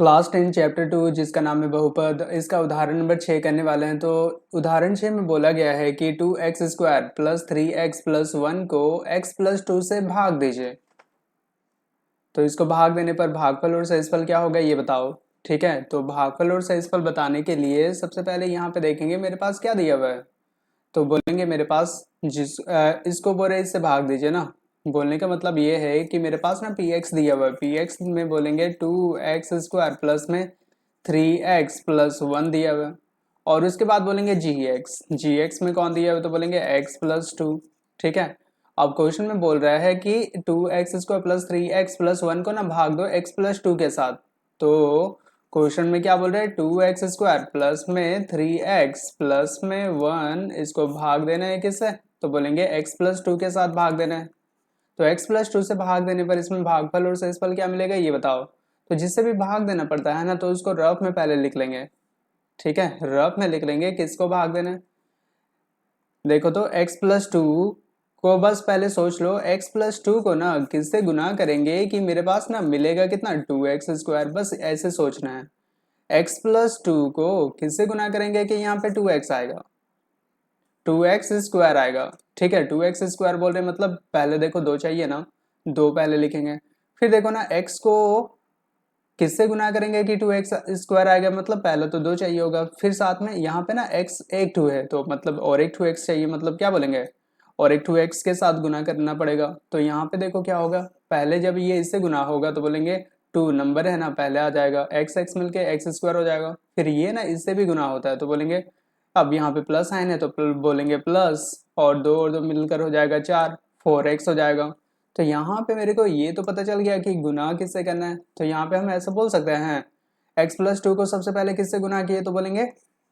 Class 10 chapter 2 जिसका नाम है बहुपद, इसका उदाहरण नंबर 6 करने वाले हैं। तो उदाहरण 6 में बोला गया है कि 2x² प्लस 3x प्लस 1 को x प्लस 2 से भाग दीजिए। तो इसको भाग देने पर भागफल और सहीफल क्या होगा ये बताओ। ठीक है, तो भागफल और सहीफल बताने के लिए सबसे पहले यहाँ पे देखेंगे मेरे पास क्या दिया हुआ है। तो बोलेंगे मेरे पास इसको बोले इससे भाग दीजिए ना। बोलने का मतलब ये है कि मेरे पास ना पी एक्स दिया हुआ है, पी एक्स में बोलेंगे 2x² प्लस में 3x प्लस 1 दिया हुआ है। और उसके बाद बोलेंगे जी एक्स में कौन दिया हुआ है, तो बोलेंगे x प्लस 2। ठीक है, अब क्वेश्चन में बोल रहा है कि 2x² प्लस 3x प्लस 1 को ना भाग दो x प्लस 2 के साथ। तो क्वेश्चन में क्या बोल रहे हैं, 2x² प्लस में 3x प्लस में 1 इसको भाग देना है किससे, तो बोलेंगे x प्लस 2 के साथ भाग देना है। तो x प्लस 2 से भाग देने पर इसमें भागफल और शेषफल क्या मिलेगा ये बताओ। तो जिससे भी भाग देना पड़ता है ना, तो उसको रफ में पहले लिख लेंगे। ठीक है, रफ में लिख लेंगे किसको भाग देना है। देखो तो x प्लस 2 को बस पहले सोच लो, x प्लस 2 को ना किससे गुना करेंगे कि मेरे पास ना मिलेगा कितना 2x²। बस ऐसे सोचना है। x प्लस 2 को किससे गुना करेंगे कि यहाँ पे 2x आएगा, 2x² आएगा। ठीक है, 2x² बोल रहे मतलब पहले देखो दो चाहिए ना, दो पहले लिखेंगे। फिर देखो ना x को किससे गुना करेंगे कि 2x² आएगा, मतलब पहले तो दो चाहिए होगा। फिर साथ में यहाँ पे ना x एक 2 है, तो मतलब और एक 2x चाहिए, मतलब क्या बोलेंगे और एक 2x के साथ गुना करना पड़ेगा। तो यहाँ पे देखो क्या होगा, पहले जब ये इससे गुना होगा तो बोलेंगे 2 नंबर है ना पहले आ जाएगा, x मिलके x² हो जाएगा। फिर ये ना इससे भी गुना होता है तो बोलेंगे, अब यहाँ पे प्लस साइन है तो बोलेंगे प्लस, और दो मिलकर हो जाएगा 4, 4x हो जाएगा। तो यहाँ पे मेरे को ये तो पता चल गया कि गुना किससे करना है। तो यहाँ पे हम ऐसा बोल सकते हैं, x प्लस 2 को सबसे पहले किससे गुना किए तो बोलेंगे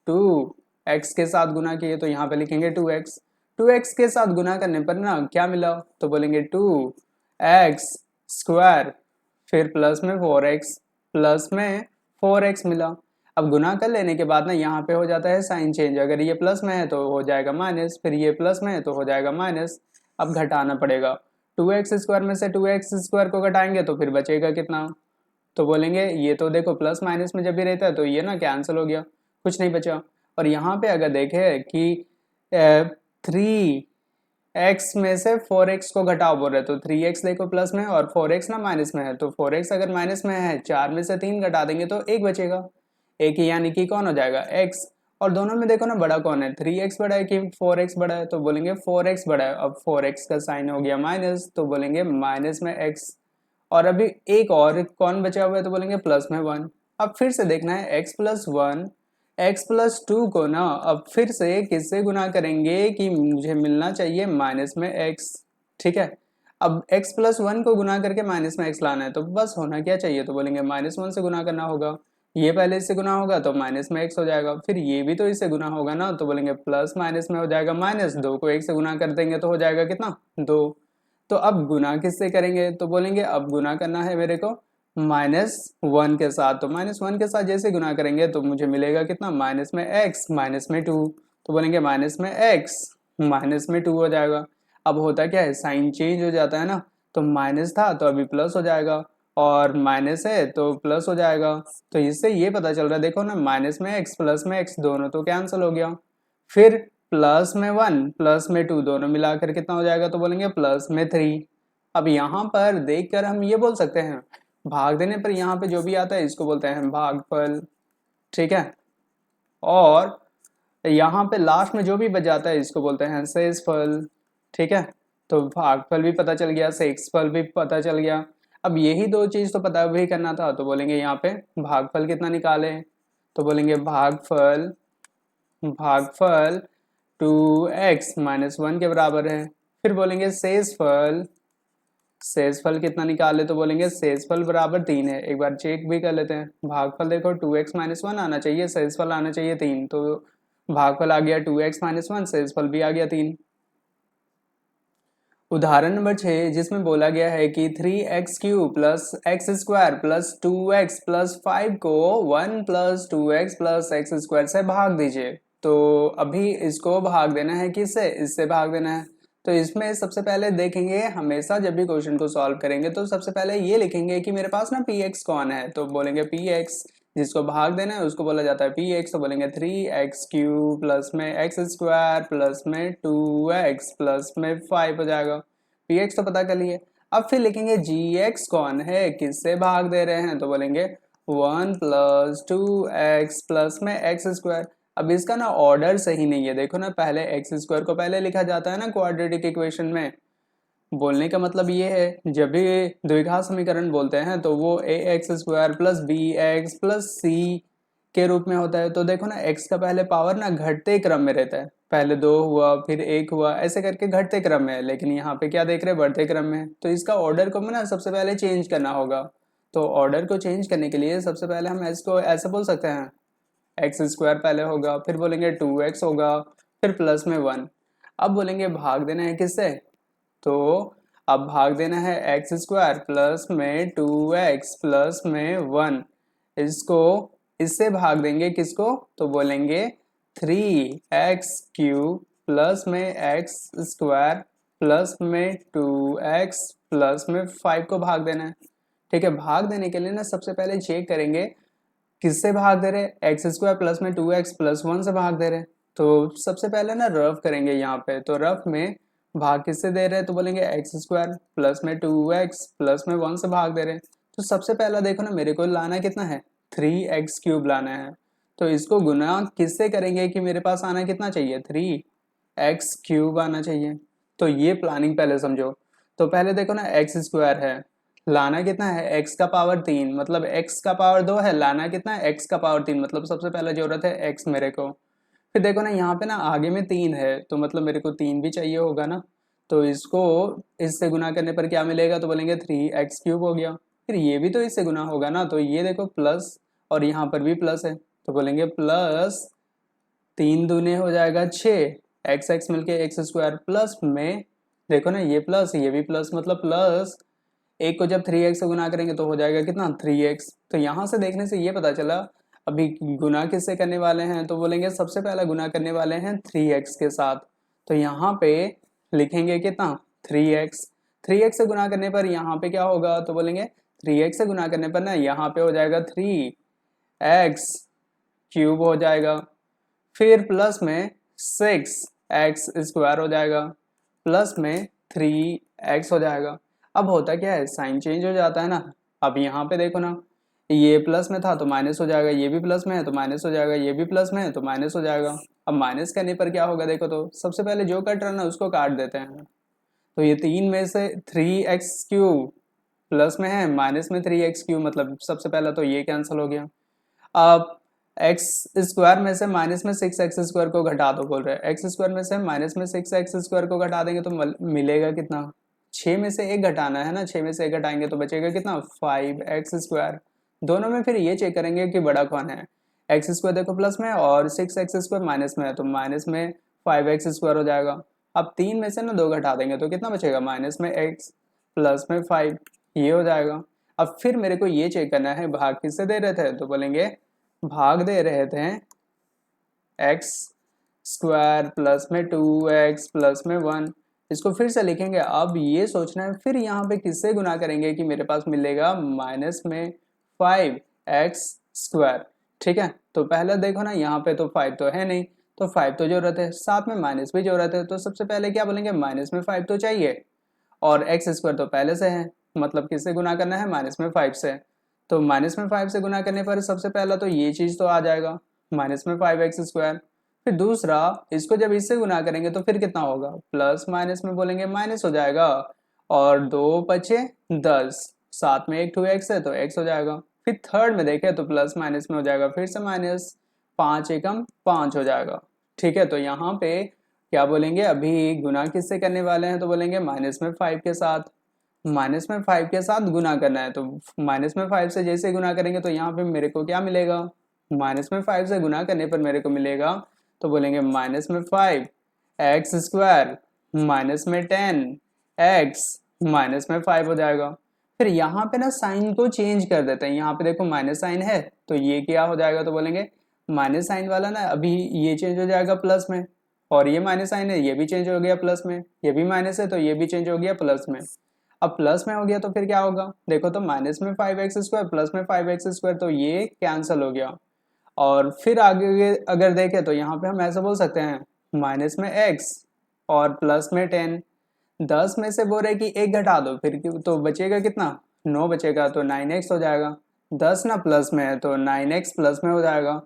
2x के साथ गुना किए, तो यहाँ पे लिखेंगे 2x। 2x के साथ गुना करने पर ना क्या मिला, तो बोलेंगे 2x², फिर प्लस में 4x, प्लस में 4x मिला। अब गुना कर लेने के बाद ना यहाँ पे हो जाता है साइन चेंज, अगर ये प्लस में है तो हो जाएगा माइनस, फिर ये प्लस में है तो हो जाएगा माइनस। अब घटाना पड़ेगा, 2x² में से 2x² को घटाएंगे तो फिर बचेगा कितना, तो बोलेंगे ये तो देखो प्लस माइनस में जब भी रहता है तो ये ना कैंसिल हो गया, कुछ नहीं बचा। और यहाँ पे अगर देखें कि 3x में से 4x को घटाओ बोल रहे, तो 3x देखो प्लस में और 4x ना माइनस में है, तो 4x अगर माइनस में है 4 में से 3 घटा देंगे तो एक बचेगा, एक ही यानी कि कौन हो जाएगा x। और दोनों में देखो ना बड़ा कौन है, 3x बड़ा है कि 4x बड़ा है, तो बोलेंगे 4x बड़ा है। अब 4x का साइन हो गया माइनस, तो बोलेंगे माइनस में x। और अभी एक और कौन बचा हुआ है, तो बोलेंगे प्लस में 1। अब फिर से देखना है x प्लस 1, x प्लस 2 को ना अब फिर से किससे गुना करेंगे कि मुझे मिलना चाहिए माइनस में x। ठीक है, अब x प्लस 1 को गुना करके माइनस में x लाना है, तो बस होना क्या चाहिए, तो बोलेंगे -1 से गुना करना होगा। ये पहले इससे गुना होगा तो माइनस में x हो जाएगा, फिर ये भी तो इससे गुना होगा ना, तो बोलेंगे प्लस माइनस में हो जाएगा माइनस, 2 को 1 से गुना कर देंगे तो हो जाएगा कितना 2। तो अब गुना किससे करेंगे, तो बोलेंगे अब गुना करना है मेरे को -1 के साथ, तो -1 के साथ जैसे गुना करेंगे तो मुझे मिलेगा कितना माइनस में x माइनस में 2, तो बोलेंगे माइनस में x माइनस में 2 हो जाएगा। अब होता क्या है, साइन चेंज हो जाता है ना, तो माइनस था तो अभी प्लस हो जाएगा, और माइनस है तो प्लस हो जाएगा। तो इससे ये पता चल रहा है देखो ना, माइनस में x प्लस में x दोनों तो कैंसिल हो गया। फिर प्लस में 1 प्लस में 2 दोनों मिलाकर कितना हो जाएगा, तो बोलेंगे प्लस में 3। अब यहाँ पर देखकर हम ये बोल सकते हैं, भाग देने पर यहाँ पे जो भी आता है इसको बोलते हैं भागफल। ठीक है, और यहाँ पे लास्ट में जो भी बच जाता है इसको बोलते हैं शेषफल। ठीक है, तो भागफल भी पता चल गया, शेषफल भी पता चल गया। अब यही दो चीज तो पता भी करना था, तो बोलेंगे यहाँ पे भागफल कितना निकालें, तो बोलेंगे भागफल भागफल 2x माइनस 1 के बराबर है। फिर बोलेंगे शेषफल, शेषफल कितना निकाले, तो बोलेंगे शेषफल बराबर 3 है। एक बार चेक भी कर लेते हैं, भागफल देखो 2x माइनस 1 आना चाहिए, शेषफल आना चाहिए 3, तो भागफल आ गया 2x माइनस 1, शेषफल भी आ गया 3। उदाहरण नंबर 6 जिसमें बोला गया है कि 3x³ plus x² plus 2x plus 5 को 1 प्लस 2x प्लस x² से भाग दीजिए। तो अभी इसको भाग देना है किससे, इससे भाग देना है। तो इसमें सबसे पहले देखेंगे, हमेशा जब भी क्वेश्चन को सॉल्व करेंगे तो सबसे पहले ये लिखेंगे कि मेरे पास ना पी एक्स कौन है, तो बोलेंगे पी एक्स, जिसको भाग देना है उसको बोला जाता है पी एक्स, तो बोलेंगे 3x³ प्लस में x² प्लस में 2x प्लस में 5 हो जाएगा। पी एक्स तो पता कर लिए। अब फिर लिखेंगे जी एक्स कौन है, किससे भाग दे रहे हैं, तो बोलेंगे 1 प्लस 2x प्लस में x²। अब इसका ना ऑर्डर सही नहीं है, देखो ना, पहले x² को पहले लिखा जाता है ना क्वाड्रेटिक इक्वेशन में। बोलने का मतलब ये है, जब भी द्विघात समीकरण बोलते हैं तो वो ax² plus B X plus C के रूप में होता है। तो देखो ना, x का पहले पावर ना घटते क्रम में रहता है, पहले 2 हुआ फिर 1 हुआ, ऐसे करके घटते क्रम में है, लेकिन यहाँ पे क्या देख रहे हैं, बढ़ते क्रम में है। तो इसका ऑर्डर को ना सबसे पहले चेंज करना होगा। तो ऑर्डर को चेंज करने के लिए सबसे पहले हम इसको ऐसे बोल सकते हैं, x² पहले होगा, फिर बोलेंगे 2x होगा, फिर प्लस में 1। अब बोलेंगे भाग देना है किससे, तो अब भाग देना है x² प्लस में 2x प्लस में 1, इसको इससे भाग देंगे किसको, तो बोलेंगे 3x³ प्लस में x² प्लस में 2x प्लस में 5 को भाग देना है। ठीक है, भाग देने के लिए ना सबसे पहले चेक करेंगे किससे भाग दे रहे, x² प्लस में 2x प्लस 1 से भाग दे रहे। तो सबसे पहले ना रफ करेंगे यहाँ पे, तो रफ में भाग किससे दे रहे हैं, तो बोलेंगे x² प्लस में 2x प्लस में 1 से भाग दे रहे हैं। तो सबसे पहला देखो ना, मेरे को लाना कितना है, 3x³ लाना है। तो इसको गुना किससे करेंगे कि मेरे पास आना कितना चाहिए, 3x³ आना चाहिए। तो ये प्लानिंग पहले समझो। तो पहले देखो ना, x² है, लाना कितना है, x का पावर 3, मतलब x का पावर 2 है, लाना कितना है, x का पावर 3, मतलब सबसे पहला जरूरत है x मेरे को। फिर देखो ना, यहाँ पे ना आगे में 3 है, तो मतलब मेरे को 3 भी चाहिए होगा ना। तो इसको इससे गुना करने पर क्या मिलेगा, तो बोलेंगे 3x³ हो गया। फिर ये भी तो इससे गुना होगा ना, तो ये देखो प्लस, और यहाँ पर भी प्लस है, तो बोलेंगे प्लस 3 दूने हो जाएगा 6, x मिलके x² प्लस में, देखो ना ये प्लस ये भी प्लस, मतलब प्लस एक को जब 3x से गुना करेंगे तो हो जाएगा कितना, 3x। तो यहाँ से देखने से ये पता चला, अभी गुना किससे करने वाले हैं, तो बोलेंगे सबसे पहला गुना करने वाले हैं 3x के साथ। तो यहाँ पे लिखेंगे कितना, 3x। 3x से गुना करने पर यहाँ पे क्या होगा, तो बोलेंगे 3x से गुना करने पर ना यहाँ पे हो जाएगा 3x³ हो जाएगा, फिर प्लस में 6x² हो जाएगा, प्लस में 3x हो जाएगा। अब होता क्या है, साइन चेंज हो जाता है ना। अब यहाँ पे देखो ना, ये प्लस में था तो माइनस हो जाएगा, ये भी प्लस में है तो माइनस हो जाएगा, ये भी प्लस में है तो माइनस हो जाएगा। अब माइनस करने पर क्या होगा, देखो तो सबसे पहले जो कट रहा है ना उसको काट देते हैं। तो ये 3 में से 3x³ प्लस में है, माइनस में 3x³, मतलब सबसे पहला तो ये कैंसिल हो गया। अब x² में से माइनस में 6x² को घटा दो, बोल रहे हैं x² में से माइनस में 6x² को घटा देंगे तो मिलेगा कितना, 6 में से 1 घटाना है ना, 6 में से 1 घटाएंगे तो बचेगा कितना, 5x²। दोनों में फिर ये चेक करेंगे कि बड़ा कौन है, x² देखो प्लस में और 6x² माइनस में है, तो माइनस में 5x² हो जाएगा। अब 3 में से ना 2 घटा देंगे तो कितना बचेगा, माइनस में x प्लस में 5, ये हो जाएगा। अब फिर मेरे को ये चेक करना है भाग किससे दे रहे थे, तो बोलेंगे भाग दे रहे थे x² प्लस में 2x प्लस में 1। इसको फिर से लिखेंगे। अब ये सोचना है फिर यहाँ पे किससे गुना करेंगे कि मेरे पास मिलेगा माइनस में 5x²। ठीक है, तो पहले देखो ना, यहाँ पे तो 5 तो है नहीं, तो 5 तो जरूरत है, साथ में माइनस भी जरूरत है। तो सबसे पहले क्या बोलेंगे, माइनस में 5 तो चाहिए, और x² तो पहले से है, मतलब किससे गुना करना है, माइनस में 5 से। तो माइनस में 5 से गुना करने पर सबसे पहला तो ये चीज़ तो आ जाएगा, माइनस में 5x²। फिर दूसरा, इसको जब इससे गुना करेंगे तो फिर कितना होगा, प्लस माइनस में बोलेंगे माइनस हो जाएगा, और 2 बचे 10, साथ में एक 2x है तो x हो जाएगा। फिर थर्ड में देखें तो प्लस माइनस में हो जाएगा, फिर से माइनस, 5 एकम 5 हो जाएगा। ठीक है, तो यहाँ पे क्या बोलेंगे, अभी गुना किससे करने वाले हैं, तो बोलेंगे माइनस में 5 के साथ। माइनस में 5 के साथ गुना करना है, तो माइनस में 5 से जैसे गुना करेंगे तो यहाँ पे मेरे को क्या मिलेगा, माइनस में 5 से गुना करने पर मेरे को मिलेगा, तो बोलेंगे माइनस में 5x² माइनस में 10x माइनस में 5 हो जाएगा। फिर यहाँ पे ना साइन को चेंज कर देते हैं, यहाँ पे देखो माइनस साइन है तो ये क्या हो जाएगा, तो बोलेंगे माइनस साइन वाला ना अभी ये चेंज हो जाएगा प्लस में, और ये माइनस साइन है, ये भी चेंज हो गया प्लस में, ये भी माइनस है तो ये भी चेंज हो गया प्लस में। अब प्लस में हो गया तो फिर क्या होगा, देखो तो माइनस में 5x² प्लस में 5x² तो ये कैंसिल हो गया। और फिर आगे अगर देखें तो यहाँ पे हम ऐसा बोल सकते हैं माइनस में x और प्लस में 10। 10 में से बोल रहे कि एक घटा दो फिर तो बचेगा कितना, 9 बचेगा, तो 9x हो जाएगा। 10 ना प्लस में है तो 9x प्लस में हो जाएगा।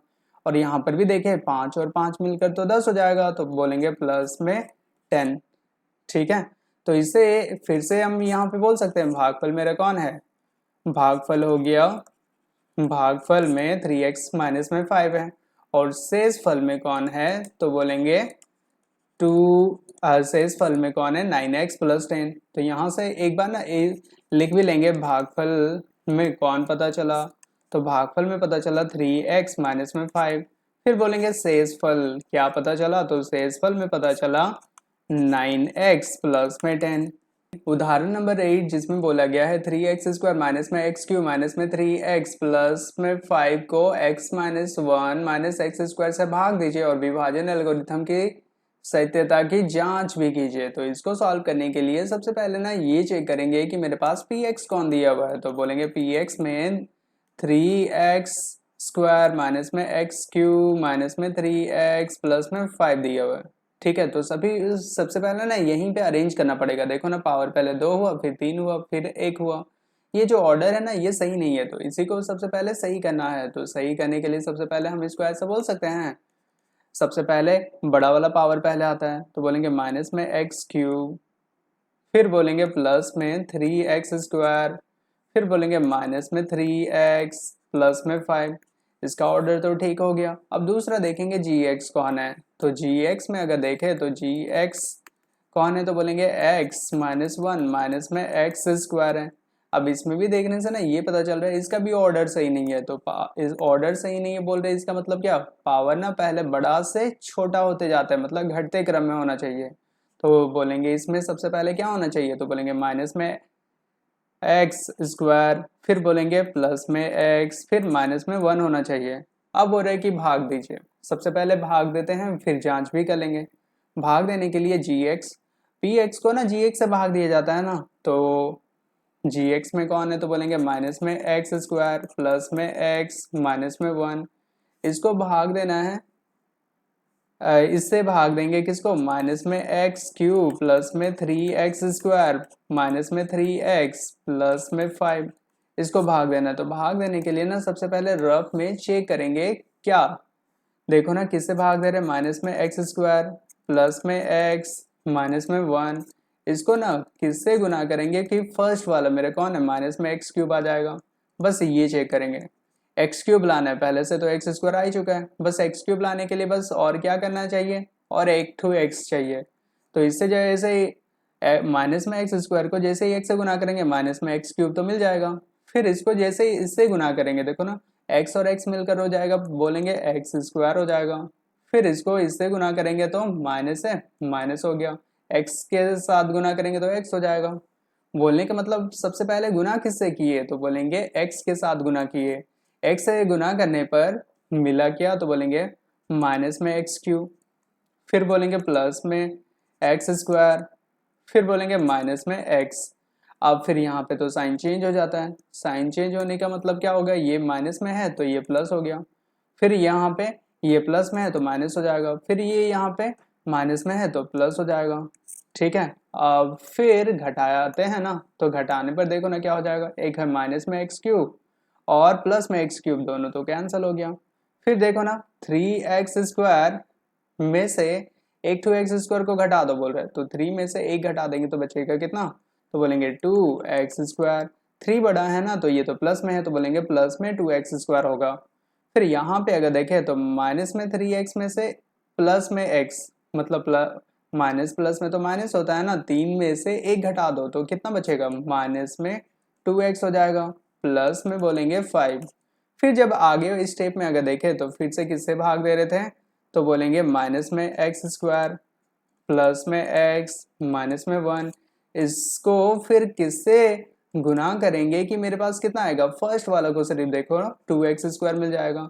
और यहाँ पर भी देखें 5 और 5 मिलकर तो 10 हो जाएगा, तो बोलेंगे प्लस में 10। ठीक है, तो इसे फिर से हम यहाँ पे बोल सकते हैं भागफल मेरा कौन है, भागफल हो गया, भागफल में 3x माइनस में 5 है। और शेष फल में कौन है तो बोलेंगे 2, शेष फल में कौन है 9x प्लस 10। तो यहाँ से एक बार ना लिख भी लेंगे भागफल में कौन पता चला, तो भागफल में पता चला 3x माइनस में 5। फिर बोलेंगे शेष फल क्या पता चला, तो शेष फल में पता चला 9x प्लस में 10। उदाहरण नंबर 8 जिसमें बोला गया है 3x² माइनस में x³ माइनस में 3x प्लस में 5 को x माइनस 1 माइनस x² से भाग दीजिए और विभाजन एल्गोरिथम की सत्यता की जांच भी कीजिए। तो इसको सॉल्व करने के लिए सबसे पहले ना ये चेक करेंगे कि मेरे पास px कौन दिया हुआ है, तो बोलेंगे px में 3x² माइनस में x³ माइनस में 3x प्लस में 5 दिया हुआ है। ठीक है, तो सबसे पहले ना यहीं पे अरेंज करना पड़ेगा। देखो ना पावर पहले 2 हुआ, फिर 3 हुआ, फिर 1 हुआ। ये जो ऑर्डर है ना ये सही नहीं है, तो इसी को सबसे पहले सही करना है। तो सही करने के लिए सबसे पहले हम इसको ऐसा बोल सकते हैं, सबसे पहले बड़ा वाला पावर पहले आता है तो बोलेंगे माइनस में x³, फिर बोलेंगे प्लस में 3x², फिर बोलेंगे माइनस में 3x प्लस में 5। इसका ऑर्डर तो ठीक हो गया। अब दूसरा देखेंगे gx कौन है, तो gx में अगर देखें तो gx कौन है, तो बोलेंगे x माइनस 1 माइनस में x² है। अब इसमें भी देखने से ना ये पता चल रहा है इसका भी ऑर्डर सही नहीं है, तो इस ऑर्डर सही नहीं है बोल रहे इसका मतलब क्या, पावर ना पहले बड़ा से छोटा होते जाता है, मतलब घटते क्रम में होना चाहिए। तो बोलेंगे इसमें सबसे पहले क्या होना चाहिए, तो बोलेंगे माइनस में x², फिर बोलेंगे प्लस में x, फिर माइनस में 1 होना चाहिए। अब बोल रहे कि भाग दीजिए, सबसे पहले भाग देते हैं फिर जांच भी कर लेंगे। भाग देने के लिए gx, px को ना gx से भाग दिया जाता है ना, तो gx में कौन है तो बोलेंगे माइनस में x² प्लस में x माइनस में 1। इसको भाग देना है, इससे भाग देंगे किसको, माइनस में x³ प्लस में 3x² माइनस में 3x प्लस में 5। इसको भाग देना है। तो भाग देने के लिए ना सबसे पहले रफ में चेक करेंगे क्या, देखो ना किससे भाग दे रहे हैं, माइनस में x² प्लस में x माइनस में 1। इसको ना किससे गुना करेंगे कि फर्स्ट वाला मेरे कौन है माइनस में x³ आ जाएगा। बस ये चेक करेंगे, x³ लाना है, पहले से तो x² आ ही चुका है, बस x³ लाने के लिए बस और क्या करना चाहिए, और एक 2x चाहिए। तो इससे जैसे माइनस में x² को जैसे ही x से गुना करेंगे माइनस में x³ तो मिल जाएगा। फिर इसको जैसे ही इससे गुना करेंगे, देखो ना x और x मिलकर हो जाएगा, बोलेंगे x² हो जाएगा। फिर इसको इससे गुना करेंगे तो माइनस है, माइनस हो गया, x के साथ गुना करेंगे तो x हो जाएगा। बोलने का मतलब सबसे पहले गुना किससे किए, तो बोलेंगे x के साथ गुना किए, x से गुना करने पर मिला क्या, तो बोलेंगे माइनस में x³, फिर बोलेंगे प्लस में x², फिर बोलेंगे माइनस में x। अब फिर यहाँ पे तो साइन चेंज हो जाता है, साइन चेंज होने का मतलब क्या होगा, ये माइनस में है तो ये प्लस हो गया, फिर यहाँ पे ये प्लस में है तो माइनस हो जाएगा, फिर ये यहाँ पे माइनस में है तो प्लस हो जाएगा। ठीक है, अब फिर घटाते हैं ना, तो घटाने पर देखो ना क्या हो जाएगा, एक है माइनस में x³ और प्लस में x³, दोनों तो कैंसिल हो गया। फिर देखो ना 3x² में से एक 2x² को घटा दो बोल रहे हैं, तो 3 में से एक घटा देंगे तो बचेगा कितना, तो बोलेंगे 2x²। 3 बड़ा है ना तो ये तो प्लस में है, तो बोलेंगे प्लस में 2x² होगा। फिर यहाँ पे अगर देखें तो माइनस में 3x में से प्लस में x, मतलब माइनस प्लस में तो माइनस होता है ना, 3 में से एक घटा दो तो कितना बचेगा, माइनस में 2x हो जाएगा, प्लस में बोलेंगे 5। फिर जब आगे स्टेप में अगर देखें तो फिर से किससे भाग दे रहे थे, तो बोलेंगे माइनस में x² प्लस में x माइनस में 1। इसको फिर किससे गुना करेंगे कि मेरे पास कितना आएगा, फर्स्ट वाला को सिर्फ देखो 2x² मिल जाएगा।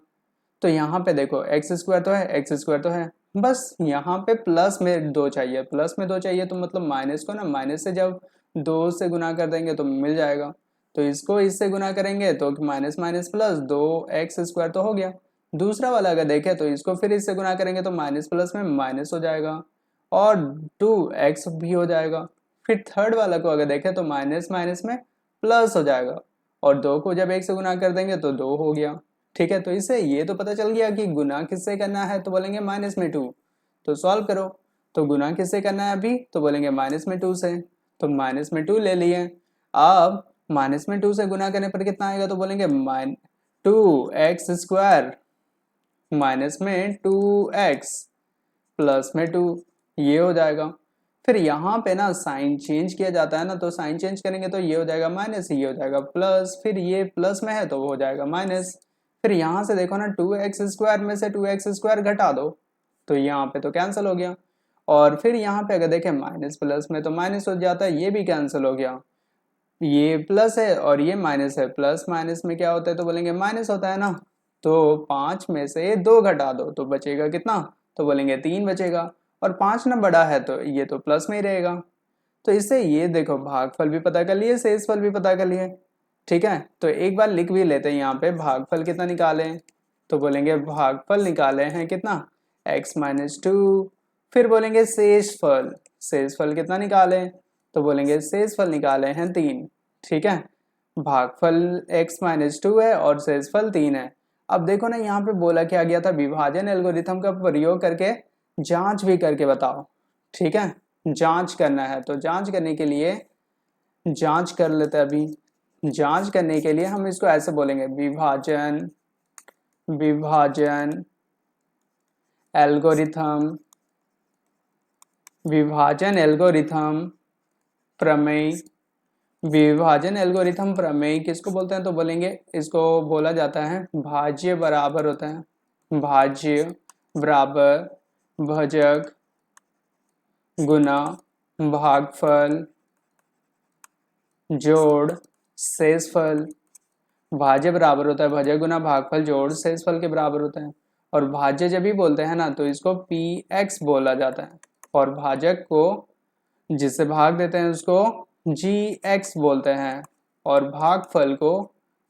तो यहाँ पे देखो x² तो है, x² तो है, बस यहाँ पे प्लस में 2 चाहिए, प्लस में 2 चाहिए तो मतलब माइनस को ना माइनस से जब 2 से गुना कर देंगे तो मिल जाएगा। तो इसको इससे गुना करेंगे तो माइनस माइनस प्लस 2x² तो हो गया। दूसरा वाला अगर देखें तो इसको फिर इससे गुना करेंगे तो माइनस प्लस में माइनस हो जाएगा और 2x भी हो जाएगा। फिर थर्ड वाला को अगर देखें तो माइनस माइनस में प्लस हो जाएगा और 2 को जब 1 से गुना कर देंगे तो 2 हो गया। ठीक है, तो इससे ये तो पता चल गया कि गुना किससे करना है, तो बोलेंगे माइनस में 2। तो सॉल्व करो। तो गुना किससे करना है अभी, तो बोलेंगे माइनस में 2 से। तो माइनस में 2 ले लिए। अब माइनस में 2 से गुना करने पर कितना आएगा, तो बोलेंगे 2x² माइनस में 2x प्लस में 2, ये हो जाएगा। फिर यहाँ पे ना साइन चेंज किया जाता है ना, तो साइन चेंज करेंगे तो ये हो जाएगा माइनस, ये हो जाएगा प्लस, फिर ये प्लस में है तो वो हो जाएगा माइनस। फिर यहाँ से देखो ना 2x² में से 2x² घटा दो तो यहाँ पे तो कैंसिल हो गया। और फिर यहाँ पे अगर देखें माइनस प्लस में तो माइनस हो जाता है, ये भी कैंसिल हो गया। ये प्लस है और ये माइनस है, प्लस माइनस में क्या होता है, तो बोलेंगे माइनस होता है ना। तो 5 में से 2 घटा दो तो बचेगा कितना, तो बोलेंगे 3 बचेगा। और 5 ना बड़ा है तो ये तो प्लस में ही रहेगा। तो इससे ये देखो भागफल भी पता कर लिए, शेषफल भी पता कर लिए। ठीक है, तो एक बार लिख भी लेते हैं यहाँ पे भागफल कितना निकाले। तो बोलेंगे भागफल निकाले हैं कितना, x-2। फिर बोलेंगे शेषफल, शेषफल कितना निकाले, तो बोलेंगे शेषफल निकाले हैं 3। ठीक है, भागफल x-2 है और शेषफल 3 है। अब देखो ना यहाँ पे बोला क्या गया था, विभाजन एल्गोरिथम का प्रयोग करके जांच भी करके बताओ। ठीक है, जांच करना है तो जांच करने के लिए जांच कर लेते हैं अभी। जांच करने के लिए हम इसको ऐसे बोलेंगे, विभाजन विभाजन एल्गोरिथम, विभाजन एल्गोरिथम प्रमेय। विभाजन एल्गोरिथम प्रमेय किसको बोलते हैं, तो बोलेंगे इसको बोला जाता है भाज्य बराबर होता है, भाज्य बराबर भजक गुना भागफल जोड़ शेषफल। भाज्य बराबर होता है भाज्य गुना भागफल जोड़ शेषफल के बराबर होता है। और भाज्य जब भी बोलते हैं ना तो इसको px बोला जाता है, और भाजक को जिससे भाग देते हैं उसको gx बोलते हैं, और भागफल को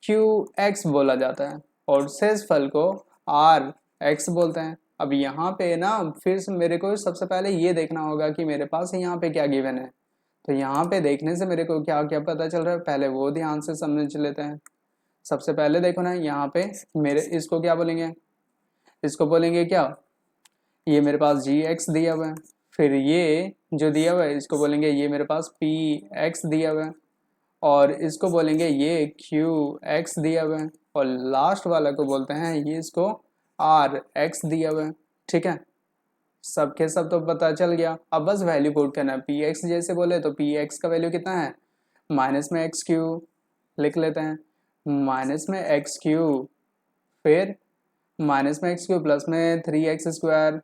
qx बोला जाता है, और शेषफल को rx बोलते हैं। अब यहाँ पे ना फिर से मेरे को सबसे पहले ये देखना होगा कि मेरे पास यहाँ पे क्या गिवन है। तो यहाँ पे देखने से मेरे को क्या क्या पता चल रहा है, पहले वो ध्यान से समझ लेते हैं। सबसे पहले देखो ना यहाँ पे मेरे इसको क्या बोलेंगे, इसको बोलेंगे क्या, ये मेरे पास gx दिया हुआ है। फिर ये जो दिया हुआ है इसको बोलेंगे ये मेरे पास px दिया हुआ है, और इसको बोलेंगे ये qx दिया हुआ है, और लास्ट वाला को बोलते हैं ये इसको rx दिया हुआ है। ठीक है, सबके सब तो पता चल गया। अब बस वैल्यू पुट करना है। px जैसे बोले तो px का वैल्यू कितना है, माइनस में x³ लिख लेते हैं, माइनस में x³ फिर माइनस में x³ प्लस में 3x²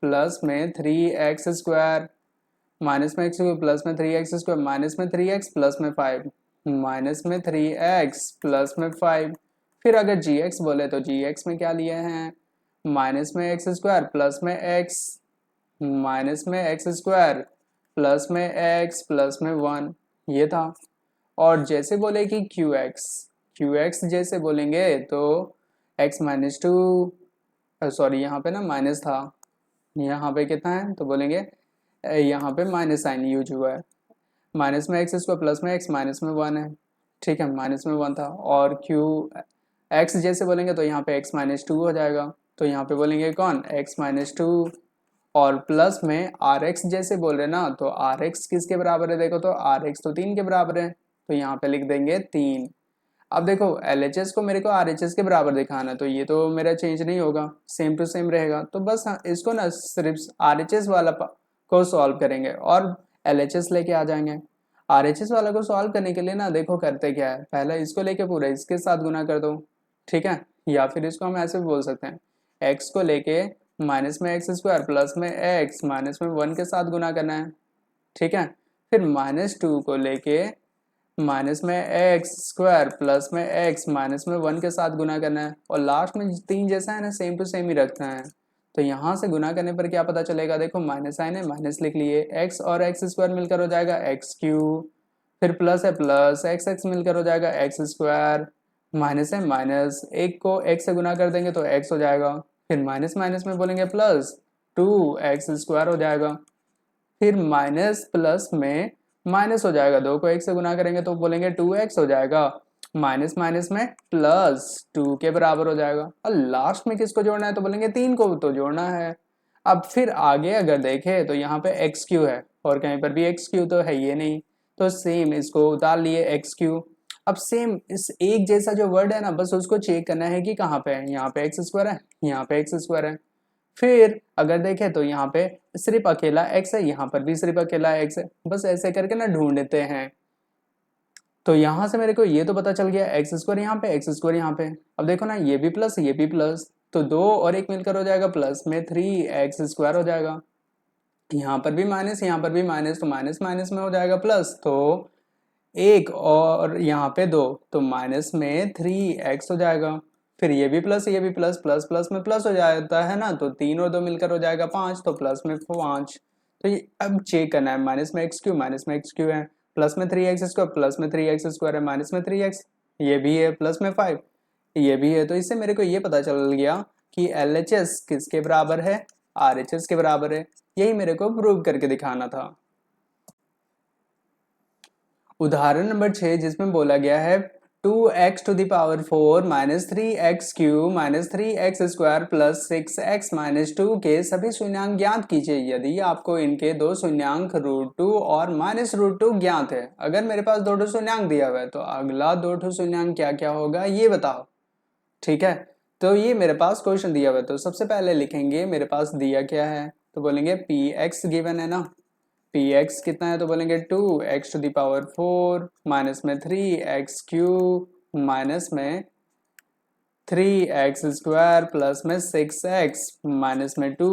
प्लस में 3x² माइनस में x³ प्लस में 3x² माइनस में 3x प्लस में 5 माइनस में 3x प्लस में 5। फिर अगर gx बोले तो gx में क्या लिए हैं, माइनस में x² प्लस में x माइनस में x² प्लस में x प्लस में 1, ये था। और जैसे बोले कि qx जैसे बोलेंगे तो x-2, सॉरी यहाँ पे ना माइनस था, यहाँ पे कितना है, तो बोलेंगे यहाँ पे माइनस साइन यूज हुआ है, माइनस में x² प्लस में x माइनस में 1 है। ठीक है, माइनस में 1 था। और x जैसे बोलेंगे तो यहाँ पे x-2 हो जाएगा, तो यहाँ पे बोलेंगे कौन, x-2। और प्लस में rx जैसे बोल रहे ना तो rx किसके बराबर है, देखो तो rx तो 3 के बराबर है, तो यहाँ पे लिख देंगे 3। अब देखो LHS को मेरे को RHS के बराबर दिखाना है, तो ये तो मेरा चेंज नहीं होगा, सेम टू सेम रहेगा। तो बस इसको ना सिर्फ RHS वाला को सॉल्व करेंगे और LHS लेके आ जाएंगे। RHS वाला को सॉल्व करने के लिए ना देखो करते क्या है, पहले इसको लेके पूरा इसके साथ गुना कर दो। ठीक है, या फिर इसको हम ऐसे भी बोल सकते हैं, x को लेके माइनस में x² प्लस में x माइनस में 1 के साथ गुना करना है। ठीक है, फिर -2 को लेके माइनस में x² प्लस में x माइनस में 1 के साथ गुना करना है, और लास्ट में 3 जैसा है ना सेम टू सेम ही रखना है। तो यहाँ से गुना करने पर क्या पता चलेगा, देखो माइनस साइन है, माइनस लिख लिए, एक्स और एक्स स्क्वायर मिलकर हो जाएगा एक्स क्यूब, फिर प्लस है प्लस एक्स एक्स मिलकर हो जाएगा एक्स स्क्वायर, माइनस है माइनस, एक को एक्स से गुना कर देंगे तो एक्स हो जाएगा, फिर माइनस माइनस में बोलेंगे प्लस 2x² हो जाएगा, फिर माइनस प्लस में माइनस हो जाएगा, 2 को 1 से गुना करेंगे तो बोलेंगे 2x हो जाएगा, माइनस माइनस में प्लस 2 के बराबर हो जाएगा, और लास्ट में किसको जोड़ना है तो बोलेंगे 3 को तो जोड़ना है। अब फिर आगे अगर देखें तो यहाँ पे एक्स क्यू है और कहीं पर भी एक्स क्यू तो है ये नहीं, तो सेम इसको उतार लिए एक्स क्यू। अब सेम इस एक जैसा जो वर्ड है ना, बस उसको चेक करना है कि कहाँ पे है, यहाँ पे एक्स स्क्वायर है, यहाँ पे एक्स स्क्वायर है। फिर अगर देखें तो यहाँ पे सिर्फ अकेला एक्स है, यहाँ पर भी सिर्फ अकेला एक्स है, बस ऐसे करके ना ढूंढते हैं। तो यहाँ से मेरे को ये तो पता चल गया एक्स स्क्वायर यहाँ पे, एक्स स्क्वायर यहाँ पे। अब देखो ना ये भी प्लस ये भी प्लस, तो 2 और 1 मिलकर हो जाएगा प्लस में 3x² हो जाएगा। यहाँ पर भी माइनस यहाँ पर भी माइनस, तो माइनस माइनस में हो जाएगा प्लस, तो 1 और यहाँ पे 2, तो माइनस में 3x हो जाएगा। फिर ये भी प्लस ये भी प्लस, प्लस प्लस में प्लस हो जाता है ना, तो 3 और 2 मिलकर हो जाएगा 5, तो प्लस में 5। तो ये अब चेक करना है, माइनस में एक्स क्यू, माइनस में एक्स क्यू है, प्लस में 3x², प्लस में 3x² है, माइनस में 3x, ये भी है, प्लस में 5 ये भी है। तो इससे मेरे को ये पता चल गया कि LHS किसके बराबर है, RHS के बराबर है। यही मेरे को प्रूव करके दिखाना था। उदाहरण नंबर 6 जिसमें बोला गया है 2x⁴ minus 3x³ minus 3x² plus 6x-2 के सभी शून्यांक ज्ञात कीजिए यदि आपको इनके दो शून्यांक √2 और -√2 ज्ञात है। अगर मेरे पास दो शून्यांक दिया हुआ है तो अगला दो शून्यांक क्या क्या होगा ये बताओ। ठीक है, तो ये मेरे पास क्वेश्चन दिया हुआ है, तो सबसे पहले लिखेंगे मेरे पास दिया क्या है, तो बोलेंगे px गिवन है ना, px कितना है तो बोलेंगे 2x⁴ माइनस में 3x³ माइनस में 3x² प्लस में 6x माइनस में 2,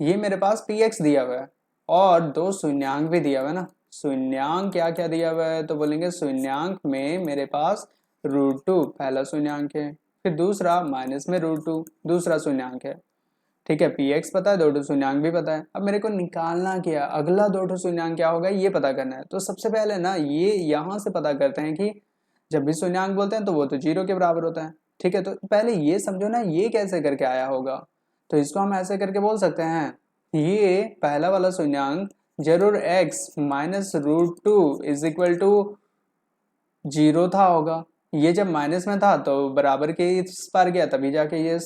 ये मेरे पास px दिया हुआ है और दो शून्यांक भी दिया हुआ है ना। शून्यांक क्या क्या दिया हुआ है तो बोलेंगे शून्यांक में मेरे पास √2 पहला शून्यांक है, फिर दूसरा माइनस में √2 दूसरा शून्यांक है। ठीक है, px पता है, दो शून्यांक भी पता है। अब मेरे को निकालना क्या, अगला दो शून्यांक क्या होगा ये पता करना है। तो सबसे पहले ना ये यहाँ से पता करते हैं कि जब भी शून्यांक बोलते हैं तो वो तो 0 के बराबर होता है। ठीक है, तो पहले ये समझो ना ये कैसे करके आया होगा, तो इसको हम ऐसे करके बोल सकते हैं, ये पहला वाला शून्यांक जरूर x minus √2 is equal to 0 था होगा। ये जब माइनस में था तो बराबर के इस पार गया तभी जाके ये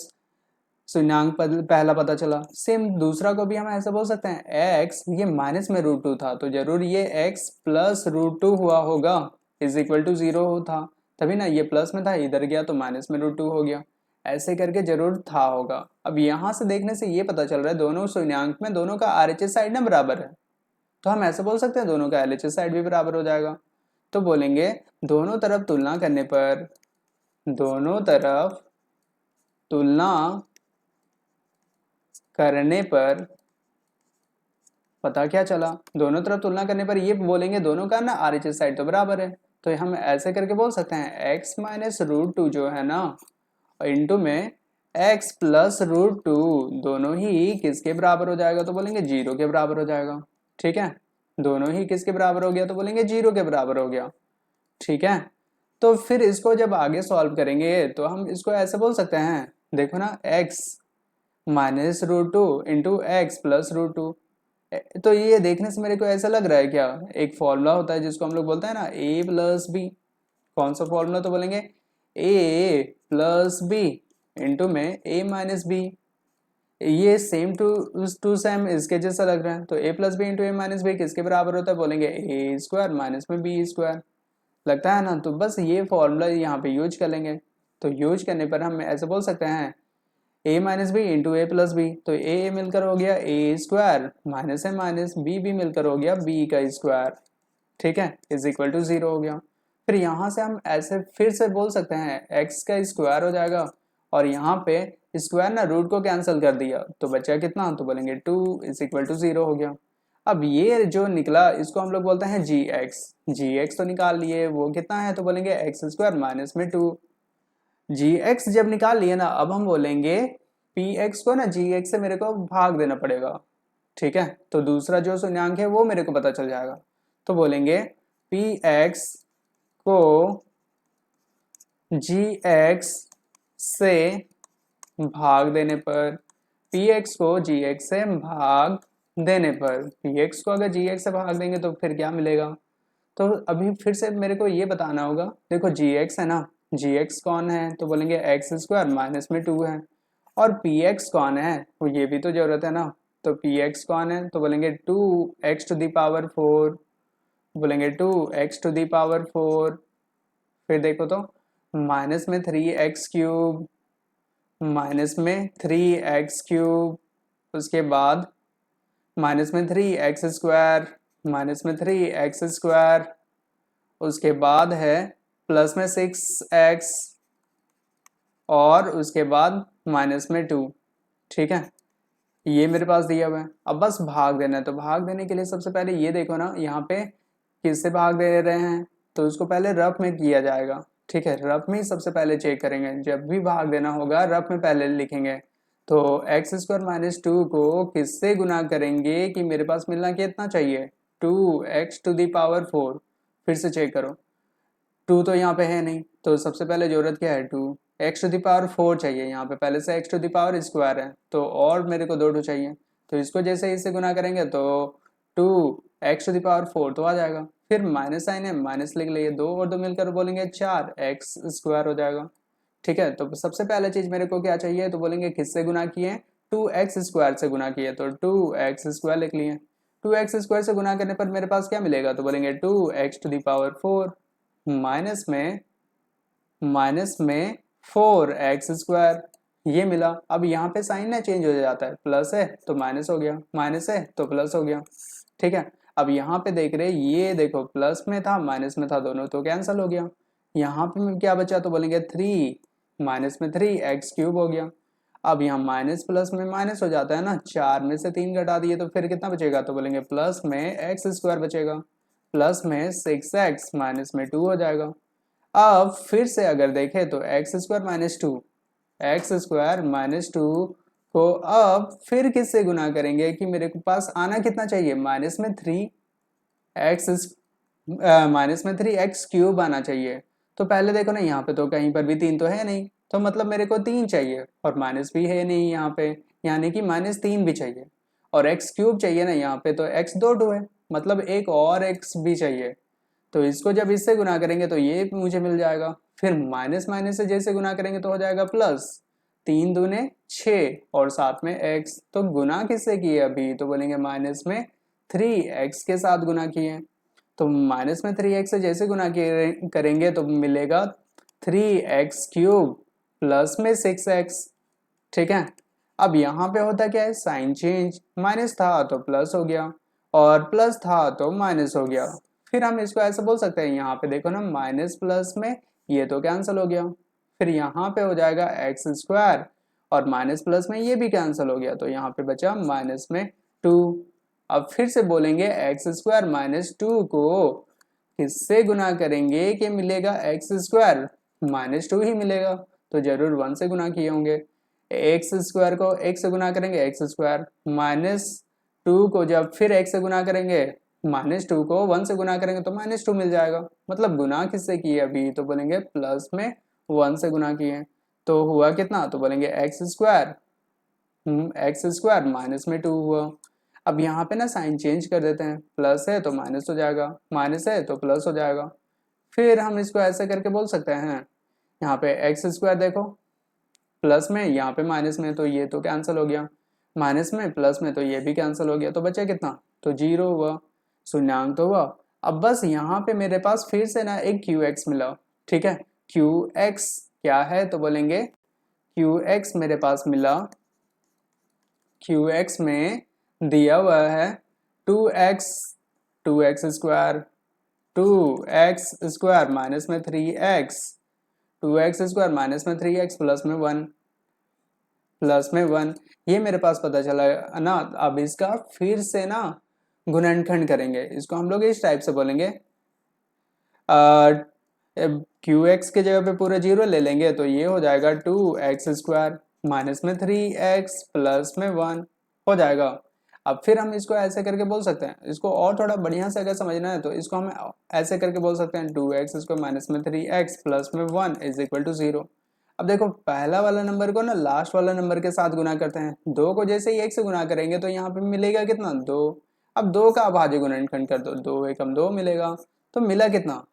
शून्यांक पहला पता चला। सेम दूसरा को भी हम ऐसे बोल सकते हैं, x ये माइनस में √2 था तो जरूर ये x प्लस √2 हुआ होगा इज इक्वल टू 0 था, तभी ना ये प्लस में था इधर गया तो माइनस में √2 हो गया, ऐसे करके जरूर था होगा। अब यहाँ से देखने से ये पता चल रहा है दोनों शून्यांक में दोनों का RHS साइड ना बराबर है, तो हम ऐसे बोल सकते हैं दोनों का LHS साइड भी बराबर हो जाएगा। तो बोलेंगे दोनों तरफ तुलना करने पर, दोनों तरफ तुलना करने पर पता क्या चला, दोनों तरफ तुलना करने पर ये बोलेंगे दोनों का ना RHS साइड तो बराबर है, तो हम ऐसे करके बोल सकते हैं x माइनस √2 जो है ना इंटू में x प्लस √2 दोनों ही किसके बराबर हो जाएगा तो बोलेंगे 0 के बराबर हो जाएगा। ठीक है, दोनों ही किसके बराबर हो गया तो बोलेंगे 0 के बराबर हो गया। ठीक है, तो फिर इसको जब आगे सॉल्व करेंगे तो हम इसको ऐसे बोल सकते हैं, देखो ना x minus √2 into x plus √2, तो ये देखने से मेरे को ऐसा लग रहा है क्या, एक फॉर्मूला होता है जिसको हम लोग बोलते हैं ना a प्लस बी। कौन सा फॉर्मूला तो बोलेंगे a प्लस बी इंटू में a माइनस बी। ये सेम टू सेम इसके जैसा लग रहा है, तो a plus B into A minus B किसके बराबर होता है बोलेंगे a² माइनस में b² लगता है ना। तो बस ये फॉर्मूला यहाँ पे यूज कर लेंगे, तो यूज करने पर हम ऐसे बोल सकते हैं a minus b into a plus b, तो a मिलकर हो गया a² माइनस है माइनस b भी मिलकर हो गया b का स्क्वायर। ठीक है, इज इक्वल टू 0 हो गया। फिर यहाँ से हम ऐसे फिर से बोल सकते हैं x का स्क्वायर हो जाएगा और यहाँ पे स्क्वायर ना रूट को कैंसिल कर दिया तो बचा कितना, तो बोलेंगे 2 इज इक्वल टू 0 हो गया। अब ये जो निकला इसको हम लोग बोलते हैं gx तो निकाल लिए, वो कितना है तो बोलेंगे x² माइनस में 2। gx जब निकाल लिए ना अब हम बोलेंगे पी एक्स को ना जी एक्स से मेरे को भाग देना पड़ेगा, ठीक है। तो दूसरा जो शून्यांक है वो मेरे को पता चल जाएगा। तो बोलेंगे पी एक्स को जी एक्स से भाग देने पर, पी एक्स को जी एक्स से भाग देने पर, पी एक्स को अगर जी एक्स से भाग देंगे तो फिर क्या मिलेगा। तो अभी फिर से मेरे को ये बताना होगा, देखो जी एक्स है ना, जी एक्स कौन है, तो बोलेंगे एक्स स्क्वायर माइनस में 2 है। और पी एक्स कौन है, वो ये भी तो जरूरत है ना। तो पी एक्स कौन है, तो बोलेंगे 2x⁴, बोलेंगे 2x⁴। फिर देखो तो माइनस में 3x³ माइनस में 3x³, उसके बाद माइनस में 3x², माइनस में 3x², उसके बाद है प्लस में 6x, और उसके बाद माइनस में 2, ठीक है। ये मेरे पास दिया हुआ है, अब बस भाग देना है। तो भाग देने के लिए सबसे पहले ये देखो ना, यहाँ पे किससे भाग दे रहे हैं, तो उसको पहले रफ में किया जाएगा, ठीक है। रफ में ही सबसे पहले चेक करेंगे, जब भी भाग देना होगा रफ में पहले लिखेंगे। तो x² माइनस 2 को किससे गुना करेंगे कि मेरे पास मिलना कितना चाहिए, 2x⁴। फिर से चेक करो, 2 तो यहाँ पे है नहीं, तो सबसे पहले जरूरत क्या है, 2x⁴ चाहिए। यहाँ पे पहले से x² है, तो और मेरे को 2 चाहिए। तो इसको जैसे इससे गुना करेंगे तो 2x⁴ तो आ जाएगा। फिर माइनस साइन है, माइनस लिख लिए, 2 और 2 मिलकर बोलेंगे 4x² हो जाएगा, ठीक है। तो सबसे पहले चीज मेरे को क्या चाहिए, तो बोलेंगे किससे गुना किए, 2x² से गुना किए, तो 2x² लिख लिए। 2x² से गुना करने पर मेरे पास क्या मिलेगा, तो बोलेंगे 2x⁴ माइनस में 4x², ये मिला। अब यहाँ पे साइन ना चेंज हो जाता है, प्लस है तो माइनस हो गया, माइनस है तो प्लस हो गया, ठीक है। अब यहाँ पे देख रहे, ये देखो प्लस में था माइनस में था, दोनों तो कैंसिल हो गया। यहाँ पे क्या बचा, तो बोलेंगे 3 माइनस में 3x³ हो गया। अब यहाँ माइनस प्लस में माइनस हो जाता है ना, 4 में से 3 घटा दिए तो फिर कितना बचेगा, तो बोलेंगे प्लस में x² बचेगा, प्लस में 6x माइनस में 2 हो जाएगा। अब फिर से अगर देखें तो x² माइनस 2 को अब फिर किससे गुना करेंगे कि मेरे को पास आना कितना चाहिए, माइनस में 3x³ आना चाहिए। तो पहले देखो ना, यहाँ पे तो कहीं पर भी 3 तो है नहीं, तो मतलब मेरे को 3 चाहिए, और माइनस भी है नहीं यहाँ पे, यानी कि -3 भी चाहिए। और x³ चाहिए ना यहाँ पे, तो x 2 है, मतलब एक और x भी चाहिए। तो इसको जब इससे गुना करेंगे तो ये मुझे मिल जाएगा। फिर माइनस माइनस से जैसे गुना करेंगे तो हो जाएगा प्लस, 3 दूने 6 और साथ में x। तो गुना किससे किए अभी, तो बोलेंगे माइनस में 3x के साथ गुना किए। तो माइनस में 3x से जैसे गुना करेंगे तो मिलेगा 3x³ प्लस में 6x, ठीक है। अब यहाँ पे होता क्या है, साइन चेंज, माइनस था तो प्लस हो गया, और प्लस था तो माइनस हो गया। फिर हम इसको ऐसे बोल सकते हैं, यहाँ पे देखो ना, माइनस प्लस में ये तो कैंसिल हो गया। फिर यहाँ पे हो जाएगा x², और माइनस प्लस में ये भी कैंसिल हो गया, तो यहाँ पे बचा माइनस में 2। अब फिर से बोलेंगे x² माइनस 2 को किससे गुना करेंगे कि मिलेगा x² -2 ही मिलेगा, तो जरूर 1 से गुना किए होंगे। x² को x से गुना करेंगे x² -2 को जब फिर x से गुना करेंगे, -2 को 1 से गुना करेंगे तो -2 मिल जाएगा। मतलब गुना किससे किए अभी, तो बोलेंगे प्लस में 1 से गुना किए, तो हुआ कितना, तो बोलेंगे x² माइनस में 2 हुआ। अब यहाँ पे ना साइन चेंज कर देते हैं, प्लस है तो माइनस हो जाएगा, माइनस है तो प्लस हो जाएगा। फिर हम इसको ऐसे करके बोल सकते हैं, यहाँ पे x² देखो, प्लस में यहाँ पे माइनस में, तो ये तो कैंसिल हो गया, माइनस में प्लस में तो ये भी कैंसिल हो गया, तो बचा कितना, तो 0 हुआ, शून्यांक तो हुआ। अब बस यहाँ पे मेरे पास फिर से ना एक qx मिला, ठीक है। qx क्या है, तो बोलेंगे qx मेरे पास मिला, qx में दिया हुआ है 2x 2x² 2x² माइनस में 3x 2x² माइनस में 3x प्लस में 1, ये मेरे पास पता चला ना। अब इसका फिर से ना गुणनखंड करेंगे, इसको हम लोग इस टाइप से बोलेंगे, क्यू एक्स के जगह पे पूरा 0 ले लेंगे तो ये हो जाएगा 2x², माइनस में 3x प्लस में 1 हो जाएगा। अब फिर हम इसको ऐसे करके बोल सकते हैं, इसको और थोड़ा बढ़िया से अगर समझना है तो इसको हम ऐसे करके बोल सकते हैं 2x माइनस में 3x प्लस में 1 इज इक्वल टू 0। अब देखो पहला वाला नंबर को ना लास्ट वाला नंबर के साथ गुना करते हैं, 2 को जैसे ही 1 से गुना करेंगे तो यहाँ पे मिलेगा कितना 2। अब 2 का अभाज्य गुणनखंड कर दो, 2 एकम 2 मिलेगा, तो मिला कितना,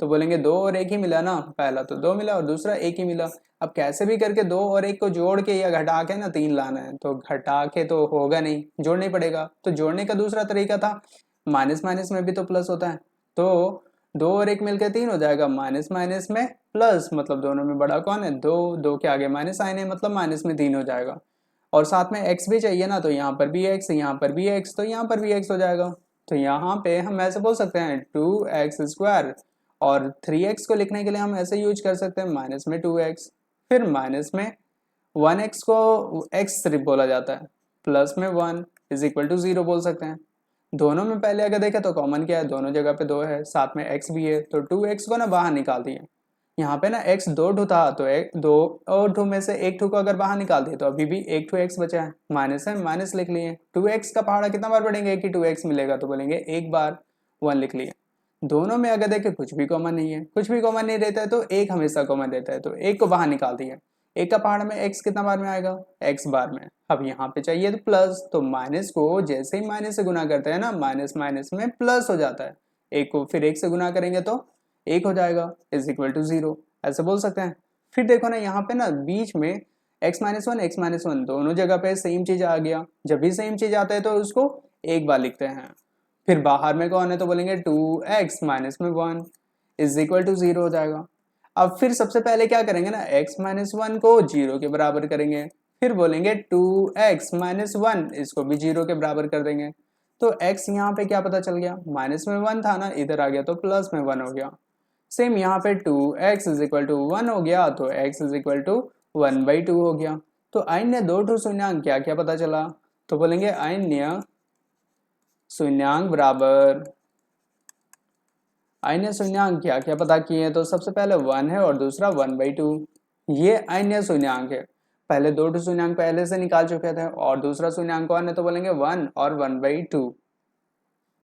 तो बोलेंगे 2 और 1 ही मिला ना, पहला तो 2 मिला और दूसरा 1 ही मिला। अब कैसे भी करके 2 और 1 को जोड़ के या घटा के ना 3 लाना है, तो घटा के तो होगा नहीं, जोड़ना ही पड़ेगा। तो जोड़ने का दूसरा तरीका था, माइनस माइनस में भी तो प्लस होता है, तो 2 और 1 मिलकर 3 हो जाएगा, माइनस माइनस में प्लस, मतलब दोनों में बड़ा कौन है 2, 2 के आगे माइनस साइन है, मतलब माइनस में 3 हो जाएगा। और साथ में x भी चाहिए ना, तो यहाँ पर भी x, यहाँ पर भी x, तो यहाँ पर भी x हो जाएगा। तो यहाँ पे हम ऐसे बोल सकते हैं 2x², और 3x को लिखने के लिए हम ऐसे यूज कर सकते हैं माइनस में 2x, फिर माइनस में 1x को x सिर्फ बोला जाता है, प्लस में 1 इज इक्वल टू 0 बोल सकते हैं। दोनों में पहले अगर देखें तो कॉमन क्या है, दोनों जगह पे 2 है, साथ में x भी है, तो 2x को ना बाहर निकाल दिए। यहाँ पे ना x 2 ठू था, तो एक 2 और 2 में से एक ठू को अगर बाहर निकाल दिए तो अभी भी एक ठू x बचा है, माइनस है माइनस लिख लिए। 2x का पहाड़ा कितना बार बढ़ेंगे कि 2x मिलेगा, तो बोलेंगे एक बार, 1 लिख लिए। दोनों में अगर देखें कुछ भी कॉमन नहीं है, कुछ भी कॉमन नहीं रहता है तो एक हमेशा कॉमन रहता है, तो एक को बाहर निकाल दिया। एक का पहाड़ में x कितना बार में आएगा, x बार में। अब यहाँ पे चाहिए तो प्लस, तो माइनस को जैसे ही माइनस से गुना करते हैं ना, माइनस माइनस में प्लस हो जाता है, एक को फिर एक से गुना करेंगे तो एक हो जाएगा, इज इक्वल टू 0, ऐसे बोल सकते हैं। फिर देखो ना यहाँ पे ना बीच में x-1 दोनों जगह पे सेम चीज आ गया, जब भी सेम चीज आता है तो उसको एक बार लिखते हैं। फिर बाहर में कौन है, तो बोलेंगे 2x माइनस में 1 इज इक्वल टू 0 हो जाएगा। अब फिर सबसे पहले क्या करेंगे ना, x-1 को 0 के बराबर करेंगे, फिर बोलेंगे 2x माइनस 1 इसको भी 0 के बराबर कर देंगे। तो x यहाँ पे क्या पता चल गया, माइनस में 1 था ना, इधर आ गया तो प्लस में 1 हो गया। सेम यहाँ पे 2x इज इक्वल टू 1 हो गया, तो x इज इक्वल टू 1/2 हो गया। तो अन्य दो ठो शून्यांक क्या क्या पता चला, तो बोलेंगे अन्य शून्यांक बराबर, अन्य शून्यांक क्या क्या पता किए, तो सबसे पहले 1 है और दूसरा 1/2, ये अन्य शून्यांक है। पहले दो शून्यांक पहले से निकाल चुके थे, और दूसरा शून्यांक कौन है, तो बोलेंगे 1 और 1/2।